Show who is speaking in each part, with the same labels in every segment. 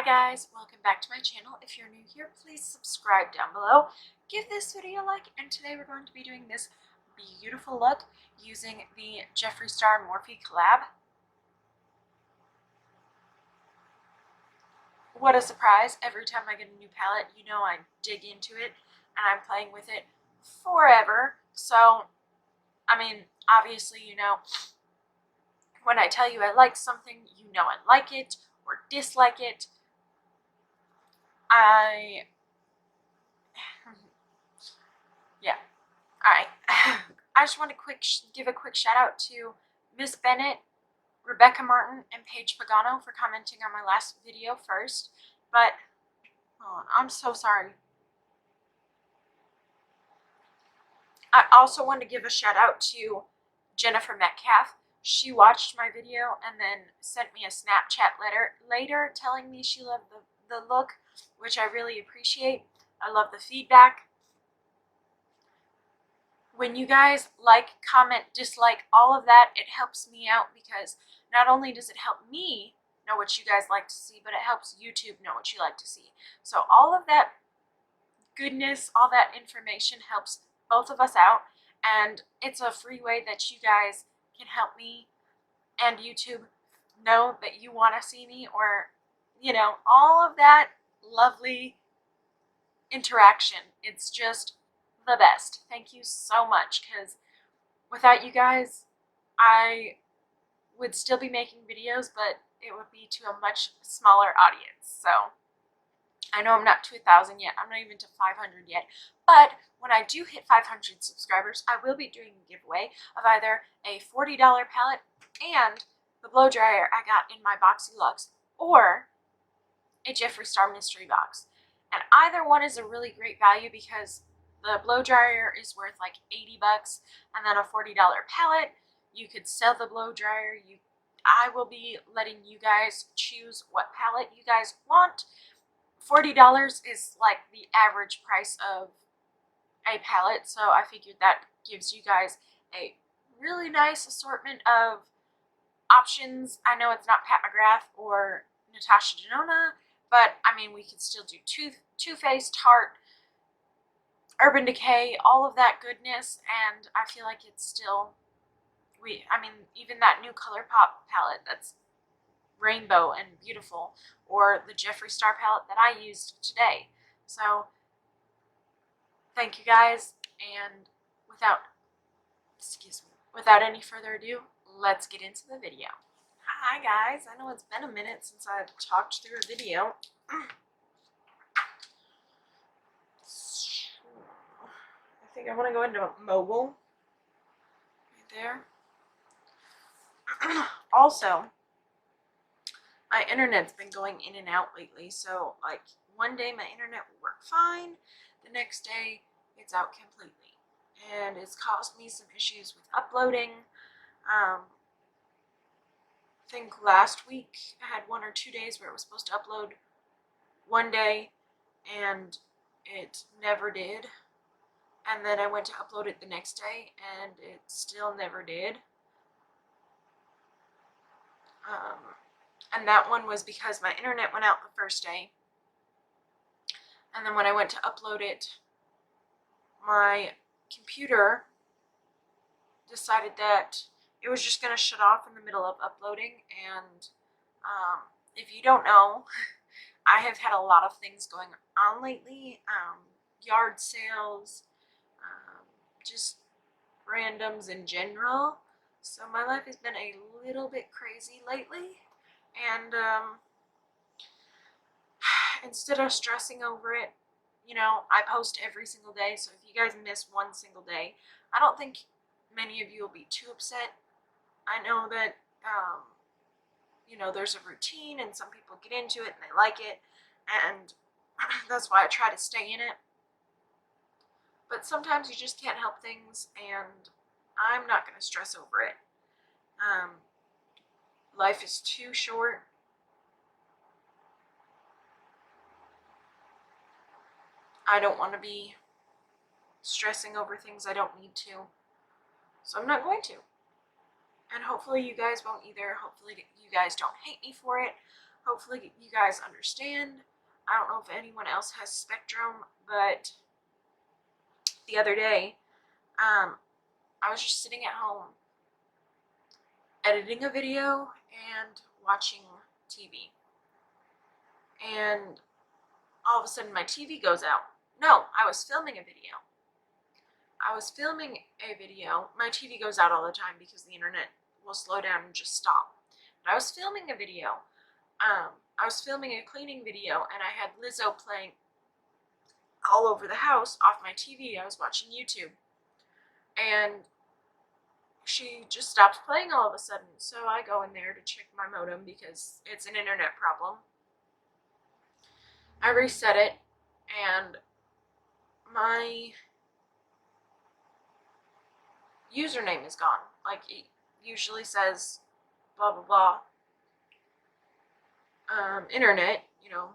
Speaker 1: guys, welcome back to my channel. If you're new here, please subscribe down below. Give this video a like, and today we're going to be doing this beautiful look using the Jeffree Star Morphe collab. What a surprise. Every time I get a new palette, you know I dig into it and I'm playing with it forever. So, I mean, obviously, you know, when I tell you I like something, you know I like it or dislike it. Yeah. Alright. I just want to give a quick shout out to Miss Bennett, Rebecca Martin, and Paige Pagano for commenting on my last video first. But, oh, I'm so sorry. I also want to give a shout out to Jennifer Metcalf. She watched my video and then sent me a Snapchat letter later telling me she loved the look, which I really appreciate. I love the feedback. When you guys like, comment, dislike, all of that, it helps me out because not only does it help me know what you guys like to see, but it helps YouTube know what you like to see. So all of that goodness, all that information helps both of us out, and it's a free way that you guys can help me and YouTube know that you want to see me, or, you know, all of that lovely interaction. It's just the best. Thank you so much, because without you guys, I would still be making videos, but it would be to a much smaller audience. So I know I'm not to 1,000 yet. I'm not even to 500 yet. But when I do hit 500 subscribers, I will be doing a giveaway of either a $40 palette and the blow dryer I got in my BoxyLux, or a Jeffree Star mystery box. And either one is a really great value because the blow dryer is worth like 80 bucks, and then a $40 palette. You could sell the blow dryer. I will be letting you guys choose what palette you guys want. $40 is like the average price of a palette, so I figured that gives you guys a really nice assortment of options. I know it's not Pat McGrath or Natasha Denona, but I mean, we could still do Too Faced, Tarte, Urban Decay, all of that goodness, and I feel like it's still, I mean, even that new ColourPop palette that's rainbow and beautiful, or the Jeffree Star palette that I used today. So, thank you guys, and without any further ado, let's get into the video. Hi guys, I know it's been a minute since I've talked through a video. I think I want to go into mobile right there. Also, my internet's been going in and out lately, so like one day my internet will work fine, the next day it's out completely, and it's caused me some issues with uploading. I think last week I had 1 or 2 days where it was supposed to upload one day and it never did, and then I went to upload it the next day and it still never did. And that one was because my internet went out the first day, and then when I went to upload it, my computer decided that it was just going to shut off in the middle of uploading. And if you don't know, I have had a lot of things going on lately, yard sales, just randoms in general. So my life has been a little bit crazy lately, and instead of stressing over it, you know, I post every single day, so if you guys miss one single day, I don't think many of you will be too upset. I know that, you know, there's a routine and some people get into it and they like it, and that's why I try to stay in it. But sometimes you just can't help things, and I'm not going to stress over it. Life is too short. I don't want to be stressing over things I don't need to, so I'm not going to. And hopefully you guys won't either. Hopefully you guys don't hate me for it. Hopefully you guys understand. I don't know if anyone else has spectrum, but the other day, I was just sitting at home editing a video and watching TV. And all of a sudden my TV goes out. No, I was filming a video. My TV goes out all the time because the internet will slow down and just stop. But I was filming a video. I was filming a cleaning video, and I had Lizzo playing all over the house off my TV. I was watching YouTube. And she just stopped playing all of a sudden. So I go in there to check my modem because it's an internet problem. I reset it, and my username is gone. Like, it usually says blah blah blah internet, you know,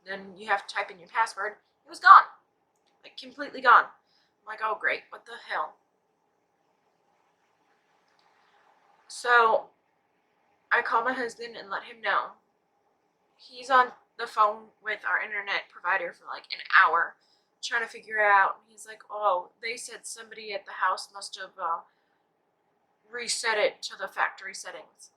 Speaker 1: then you have to type in your password. It was gone, like completely gone. I'm like, oh great, what the hell? So I call my husband and let him know. He's on the phone with our internet provider for like an hour trying to figure it out. He's like, oh, they said somebody at the house must have reset it to the factory settings.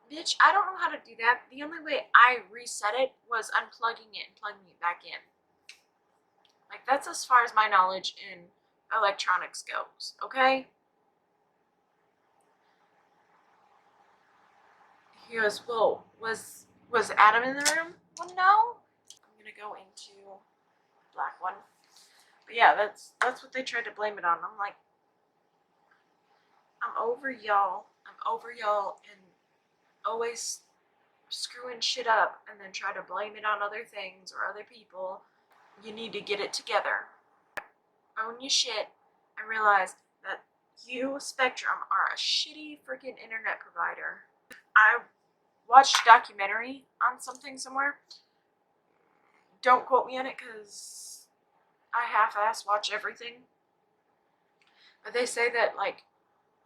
Speaker 1: Bitch, I don't know how to do that. The only way I reset it was unplugging it and plugging it back in. Like, that's as far as my knowledge in electronics goes, okay? He goes, well, was Adam in the room? Well, no. I'm gonna go into black one. But yeah, that's what they tried to blame it on. I'm like, I'm over y'all. And always screwing shit up and then try to blame it on other things or other people. You need to get it together. Own your shit and realize that you, Spectrum, are a shitty freaking internet provider. I watched a documentary on something somewhere. Don't quote me on it because I half-ass watch everything. But they say that, like,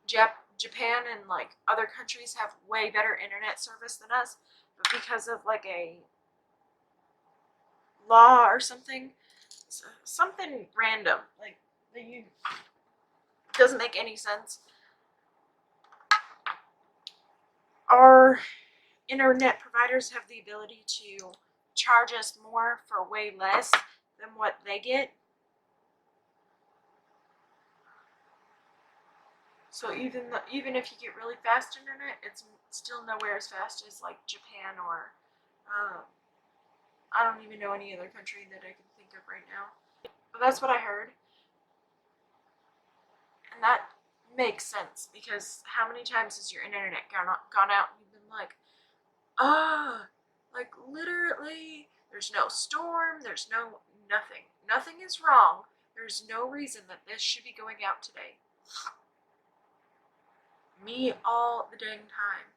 Speaker 1: Japan and like other countries have way better internet service than us, but because of like a law or something random, like doesn't make any sense, our internet providers have the ability to charge us more for way less than what they get. So even if you get really fast internet, it's still nowhere as fast as like Japan or I don't even know any other country that I can think of right now. But that's what I heard. And that makes sense, because how many times has your internet gone out and you've been like, like literally, there's no storm, there's no nothing. Nothing is wrong. There's no reason that this should be going out today. Me all the dang time.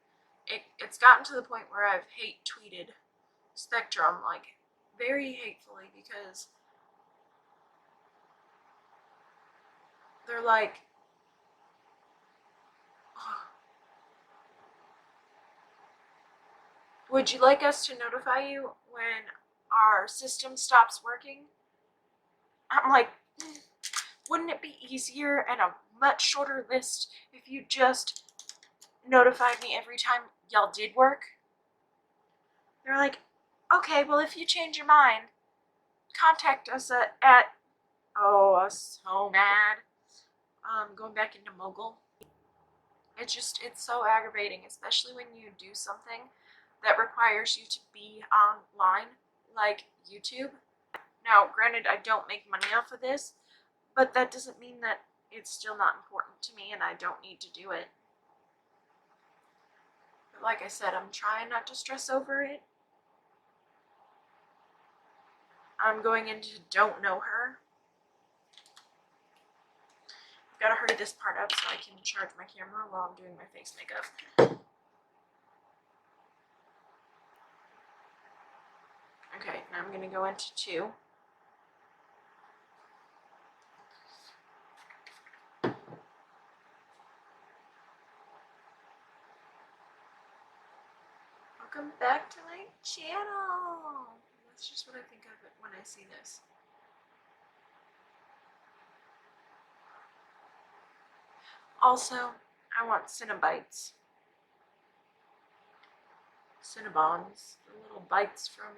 Speaker 1: It's gotten to the point where I've hate tweeted Spectrum, like, very hatefully, because they're like, would you like us to notify you when our system stops working? I'm like, wouldn't it be easier and a much shorter list if you just notified me every time y'all did work? They're like, okay, well, if you change your mind, contact us at oh, I was so mad. Going back into Mogul. It's so aggravating, especially when you do something that requires you to be online, like YouTube. Now, granted, I don't make money off of this, but that doesn't mean that it's still not important to me and I don't need to do it. But like I said, I'm trying not to stress over it. I'm going into Don't Know Her. I've got to hurry this part up so I can charge my camera while I'm doing my face makeup. Okay, now I'm going to go into 2. Welcome back to my channel. That's just what I think of it when I see this. Also, I want Cinnabites. Cinnabons, the little bites from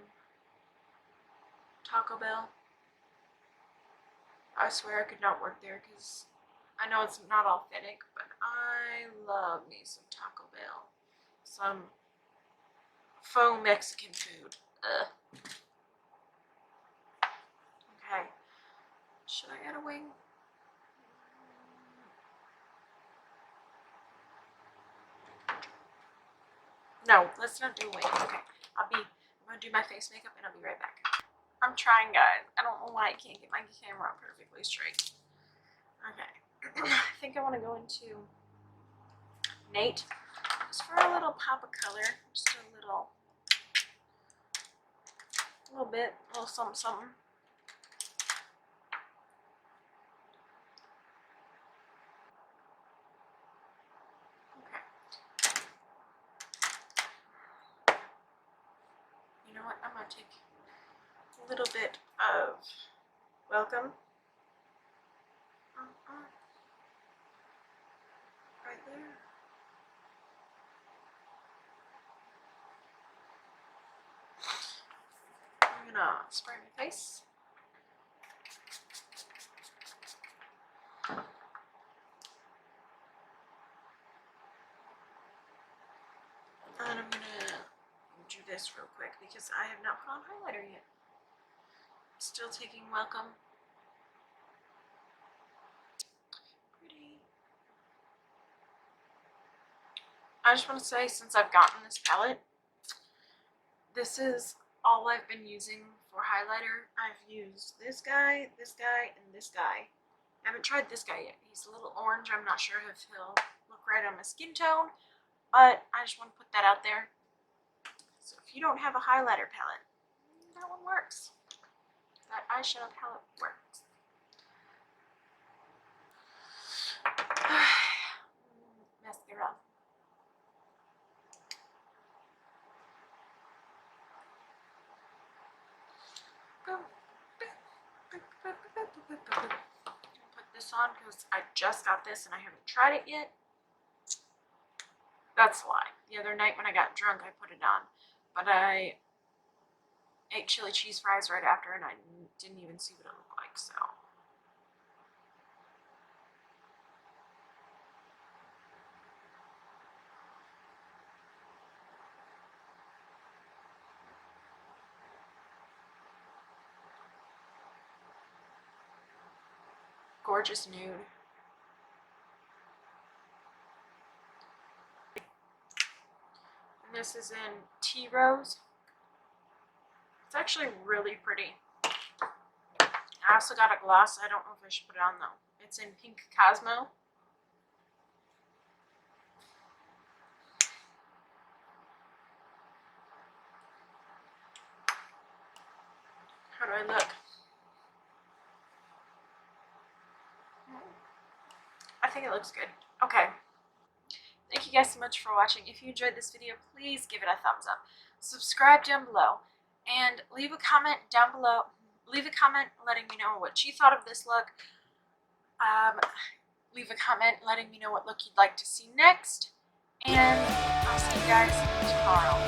Speaker 1: Taco Bell. I swear I could not work there because I know it's not authentic, but I love me some Taco Bell. Some faux Mexican food. Ugh. Okay. Should I add a wing? No, let's not do a wing. Okay. I'm gonna do my face makeup and I'll be right back. I'm trying, guys. I don't know why I can't get my camera perfectly straight. Okay. I think I want to go into Nate just for a little pop of color. Just a little bit, a little something, something. Okay. You know what? I'm going to take a little bit of Welcome. Right there. I'm going to spray my face. And I'm going to do this real quick because I have not put on highlighter yet. Still taking Welcome. Pretty. I just want to say, since I've gotten this palette, this is all I've been using for highlighter. I've used this guy, and this guy. I haven't tried this guy yet. He's a little orange. I'm not sure if he'll look right on my skin tone, but I just want to put that out there. So if you don't have a highlighter palette, that one works. That eyeshadow palette works. Mascara. Put this on because I just got this and I haven't tried it yet. That's a lie. The other night when I got drunk, I put it on, but I ate chili cheese fries right after and I didn't even see what it looked like, so. Gorgeous nude. And this is in Tea Rose. It's actually really pretty. I also got a gloss. I don't know if I should put it on though. It's in Pink Cosmo. How do I look? I think it looks good. Okay. Thank you guys so much for watching. If you enjoyed this video, please give it a thumbs up. Subscribe down below. And leave a comment down below. Leave a comment letting me know what you thought of this look. Leave a comment letting me know what look you'd like to see next. And I'll see you guys tomorrow.